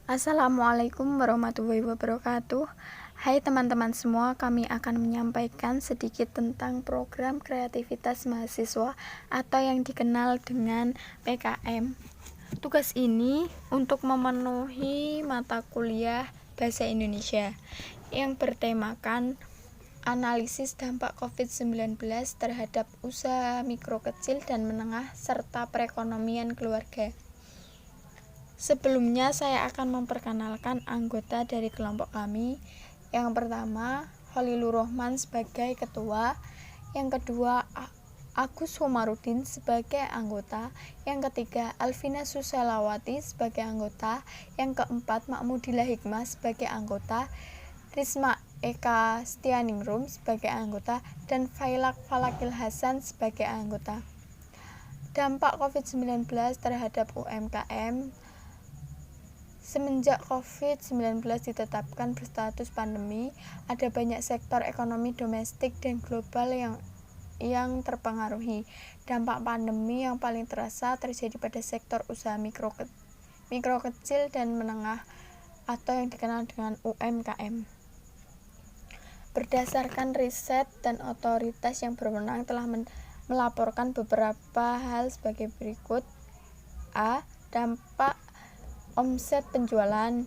Assalamualaikum warahmatullahi wabarakatuh. Hai teman-teman semua, kami akan menyampaikan sedikit tentang program kreativitas mahasiswa atau yang dikenal dengan PKM. Tugas ini untuk memenuhi mata kuliah Bahasa Indonesia yang bertemakan analisis dampak COVID-19 terhadap usaha mikro kecil dan menengah serta perekonomian keluarga. Sebelumnya saya akan memperkenalkan anggota dari kelompok kami. Yang pertama, Khalilur Rahman sebagai ketua. Yang kedua, Agus Humarudin sebagai anggota. Yang ketiga, Alvina Susalawati sebagai anggota. Yang keempat, Makmudillah Hikmah sebagai anggota. Risma Eka Stianingrum sebagai anggota. Dan Failak Falakil Hasan sebagai anggota. Dampak COVID-19 terhadap UMKM. Semenjak COVID-19 ditetapkan berstatus pandemi, ada banyak sektor ekonomi domestik dan global yang terpengaruhi. Dampak pandemi yang paling terasa terjadi pada sektor usaha mikro kecil dan menengah atau yang dikenal dengan UMKM. Berdasarkan riset dan otoritas yang berwenang telah melaporkan beberapa hal sebagai berikut. A. Dampak omset penjualan,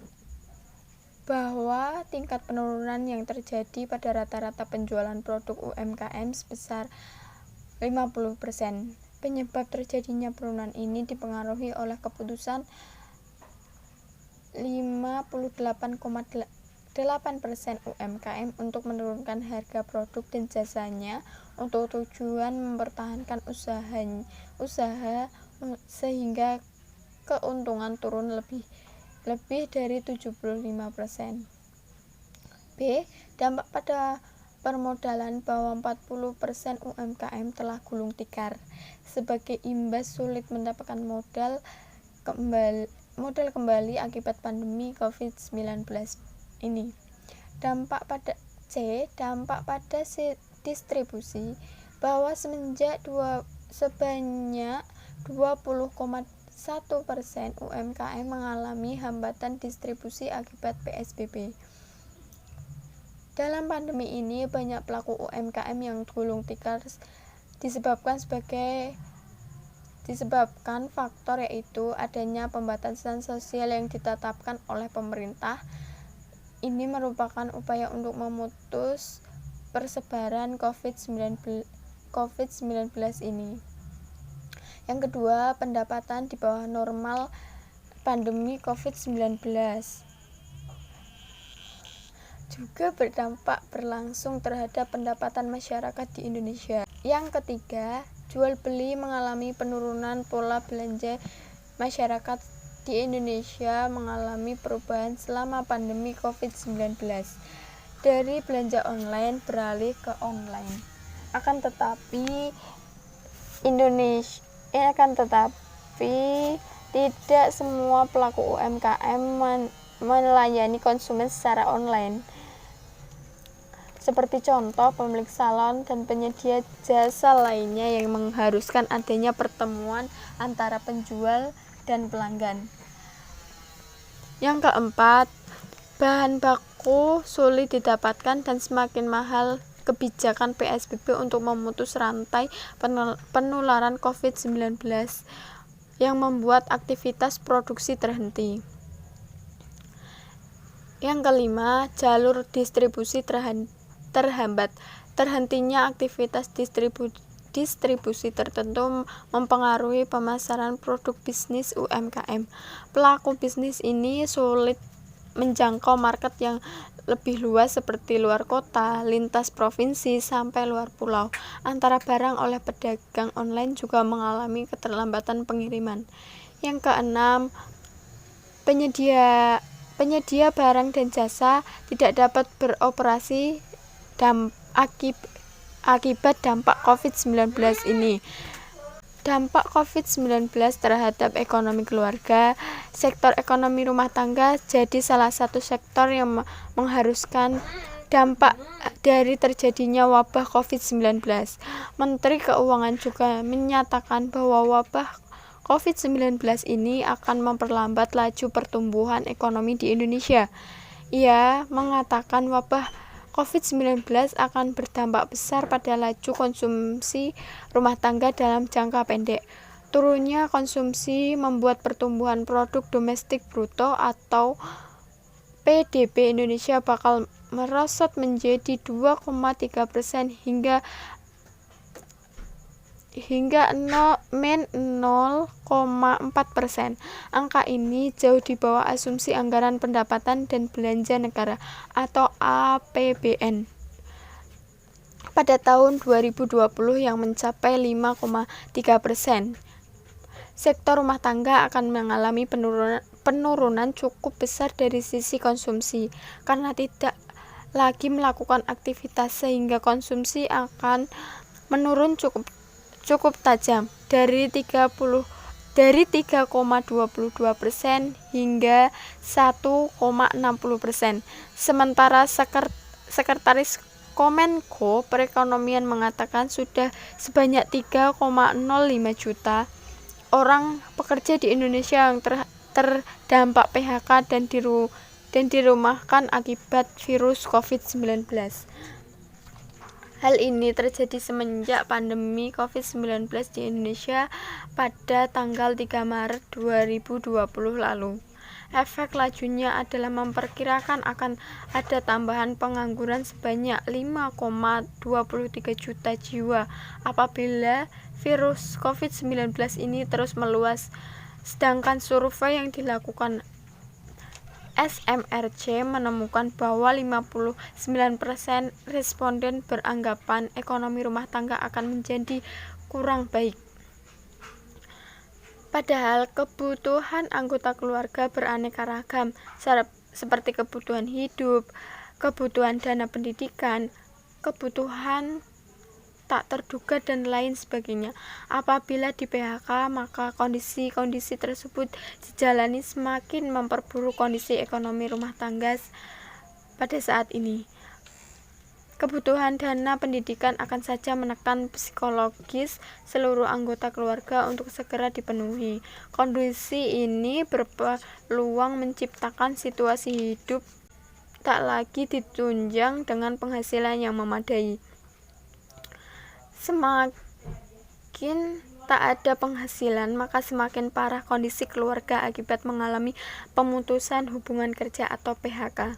bahwa tingkat penurunan yang terjadi pada rata-rata penjualan produk UMKM sebesar 50%. Penyebab terjadinya penurunan ini dipengaruhi oleh keputusan 58,8% UMKM untuk menurunkan harga produk dan jasanya untuk tujuan mempertahankan usaha sehingga keuntungan turun lebih dari 75%. B. Dampak pada permodalan, bahwa 40% UMKM telah gulung tikar sebagai imbas sulit mendapatkan modal kembali akibat pandemi COVID-19 ini. Dampak pada distribusi, bahwa sebanyak 20,1% UMKM mengalami hambatan distribusi akibat PSBB. Dalam pandemi ini, banyak pelaku UMKM yang gulung tikar disebabkan faktor yaitu adanya pembatasan sosial yang ditetapkan oleh pemerintah. Ini merupakan upaya untuk memutus persebaran COVID-19 ini. Yang kedua, pendapatan di bawah normal pandemi COVID-19 juga berdampak berlangsung terhadap pendapatan masyarakat di Indonesia. Yang ketiga, jual beli mengalami penurunan, pola belanja masyarakat di Indonesia mengalami perubahan selama pandemi COVID-19 dari belanja online beralih ke online. Akan tetapi tidak semua pelaku UMKM melayani konsumen secara online. Seperti contoh, pemilik salon dan penyedia jasa lainnya yang mengharuskan adanya pertemuan antara penjual dan pelanggan. Yang keempat, bahan baku sulit didapatkan dan semakin mahal kebijakan PSBB untuk memutus rantai penularan COVID-19 yang membuat aktivitas produksi terhenti. Yang kelima, jalur distribusi terhambat. Terhentinya aktivitas distribusi tertentu mempengaruhi pemasaran produk bisnis UMKM. Pelaku bisnis ini sulit menjangkau market yang lebih luas seperti luar kota, lintas provinsi, sampai luar pulau. Antara barang oleh pedagang online juga mengalami keterlambatan pengiriman. Yang keenam, penyedia barang dan jasa tidak dapat beroperasi akibat dampak COVID-19 ini. Dampak COVID-19 terhadap ekonomi keluarga. Sektor ekonomi rumah tangga jadi salah satu sektor yang mengharuskan dampak dari terjadinya wabah COVID-19. Menteri Keuangan juga menyatakan bahwa wabah COVID-19 ini akan memperlambat laju pertumbuhan ekonomi di Indonesia. Ia mengatakan wabah COVID-19 akan berdampak besar pada laju konsumsi rumah tangga dalam jangka pendek. Turunnya konsumsi membuat pertumbuhan produk domestik bruto atau PDB Indonesia bakal merosot menjadi 2,3% hingga 0,4%. Angka ini jauh di bawah asumsi anggaran pendapatan dan belanja negara atau APBN pada tahun 2020 yang mencapai 5,3%. Sektor rumah tangga akan mengalami penurunan cukup besar dari sisi konsumsi karena tidak lagi melakukan aktivitas, sehingga konsumsi akan menurun cukup tajam dari 3,22% hingga 1,60%. Sementara Sekretaris Komenko Perekonomian mengatakan sudah sebanyak 3,05 juta orang pekerja di Indonesia yang terdampak PHK dan dirumahkan akibat virus COVID-19. Hal ini terjadi semenjak pandemi COVID-19 di Indonesia pada tanggal 3 Maret 2020 lalu. Efek lajunya adalah memperkirakan akan ada tambahan pengangguran sebanyak 5,23 juta jiwa apabila virus COVID-19 ini terus meluas. Sedangkan survei yang dilakukan SMRC menemukan bahwa 59% responden beranggapan ekonomi rumah tangga akan menjadi kurang baik. Padahal kebutuhan anggota keluarga beraneka ragam, seperti kebutuhan hidup, kebutuhan dana pendidikan, kebutuhan tak terduga, dan lain sebagainya. Apabila di PHK, maka kondisi-kondisi tersebut dijalani semakin memperburuk kondisi ekonomi rumah tangga pada saat ini. Kebutuhan dana pendidikan akan saja menekan psikologis seluruh anggota keluarga untuk segera dipenuhi. Kondisi ini berpeluang menciptakan situasi hidup tak lagi ditunjang dengan penghasilan yang memadai. Semakin tak ada penghasilan, maka semakin parah kondisi keluarga akibat mengalami pemutusan hubungan kerja atau PHK.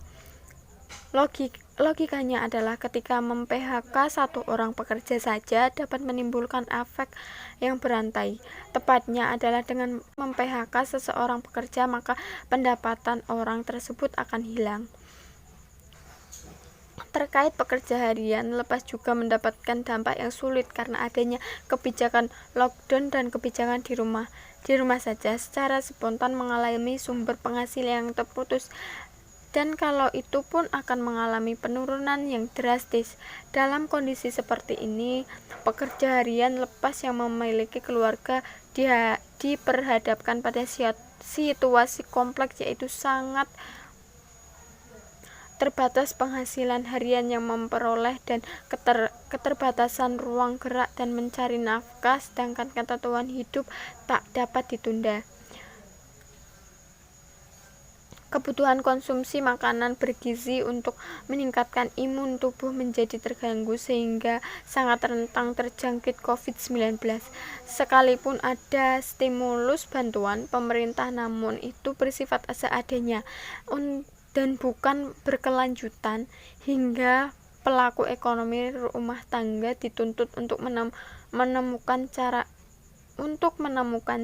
Logikanya adalah ketika mem-PHK satu orang pekerja saja dapat menimbulkan efek yang berantai. Tepatnya adalah dengan mem-PHK seseorang pekerja, maka pendapatan orang tersebut akan hilang. Terkait pekerja harian, lepas juga mendapatkan dampak yang sulit karena adanya kebijakan lockdown dan kebijakan di rumah saja, secara spontan mengalami sumber penghasilan yang terputus. Dan kalau itu pun akan mengalami penurunan yang drastis. Dalam kondisi seperti ini, pekerja harian lepas yang memiliki keluarga diperhadapkan pada situasi kompleks, yaitu sangat terbatas penghasilan harian yang memperoleh dan keterbatasan ruang gerak dan mencari nafkah, sedangkan ketentuan hidup tak dapat ditunda. Kebutuhan konsumsi makanan bergizi untuk meningkatkan imun tubuh menjadi terganggu sehingga sangat rentan terjangkit COVID-19. Sekalipun ada stimulus bantuan pemerintah, namun itu bersifat seadanya dan bukan berkelanjutan, hingga pelaku ekonomi rumah tangga dituntut untuk menemukan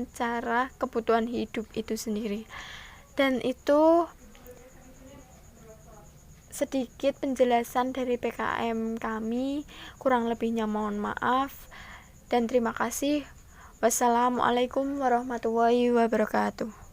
cara kebutuhan hidup itu sendiri. Dan itu sedikit penjelasan dari PKM kami, kurang lebihnya mohon maaf dan terima kasih. Wassalamualaikum warahmatullahi wabarakatuh.